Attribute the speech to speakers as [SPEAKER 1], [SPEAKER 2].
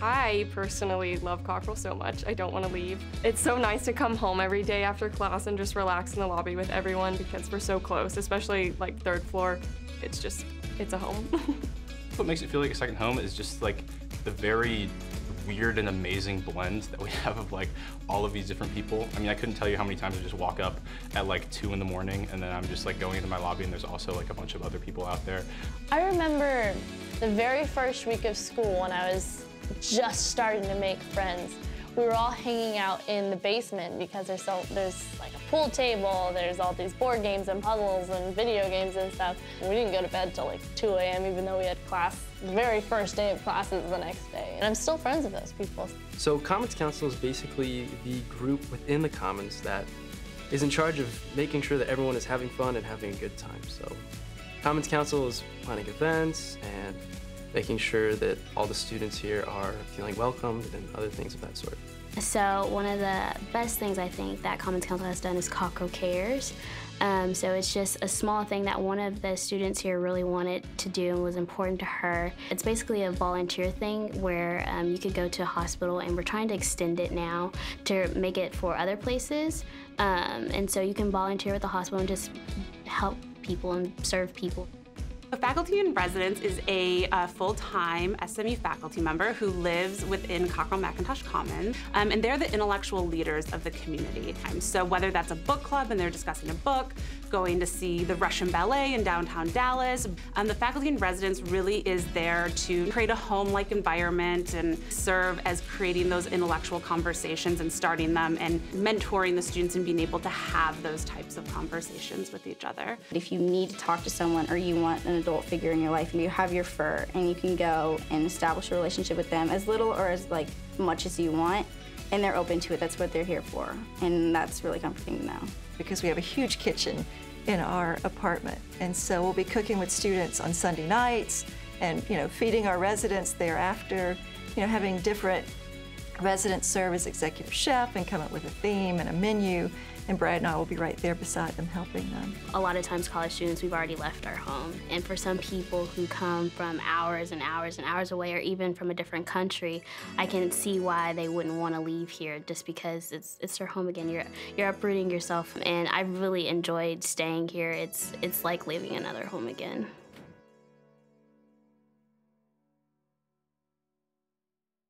[SPEAKER 1] I personally love Cockrell so much. I don't want to leave. It's so nice to come home every day after class and just relax in the lobby with everyone because we're so close, especially like third floor. It's a home.
[SPEAKER 2] What makes it feel like a second home is just like the very weird and amazing blend that we have of like all of these different people. I mean, I couldn't tell you how many times I just walk up at like 2 in the morning and then I'm just like going into my lobby and there's also like a bunch of other people out there.
[SPEAKER 3] I remember the very first week of school when I was just starting to make friends. We were all hanging out in the basement because there's like a pool table, there's all these board games and puzzles and video games and stuff. And we didn't go to bed till like 2 a.m. even though we had class the very first day of classes the next day. And I'm still friends with those people.
[SPEAKER 4] So Commons Council is basically the group within the Commons that is in charge of making sure that everyone is having fun and having a good time. So Commons Council is planning events and making sure that all the students here are feeling welcomed and other things of that sort.
[SPEAKER 5] So one of the best things I think that Commons Council has done is Cockrell Cares. So it's just a small thing that one of the students here really wanted to do and was important to her. It's basically a volunteer thing where you could go to a hospital, and we're trying to extend it now to make it for other places. And so you can volunteer with the hospital and just help people and serve people.
[SPEAKER 6] A faculty in residence is a full-time SMU faculty member who lives within Cockrell-McIntosh Commons, and they're the intellectual leaders of the community. So whether that's a book club and they're discussing a book, going to see the Russian Ballet in downtown Dallas, the faculty in residence really is there to create a home-like environment and serve as creating those intellectual conversations and starting them and mentoring the students and being able to have those types of conversations with each other.
[SPEAKER 7] If you need to talk to someone or you want an adult figure in your life and you have your fur and you can go and establish a relationship with them as little or as much as you want, and they're open to it, that's what they're here for. And that's really comforting to know.
[SPEAKER 8] Because we have a huge kitchen in our apartment. And so we'll be cooking with students on Sunday nights and, feeding our residents thereafter, having different residents serve as executive chef and come up with a theme and a menu. And Brad and I will be right there beside them, helping them.
[SPEAKER 5] A lot of times college students, we've already left our home. And for some people who come from hours and hours and hours away or even from a different country, I can see why they wouldn't want to leave here just because it's their home again. You're uprooting yourself, and I really enjoyed staying here. It's like leaving another home again.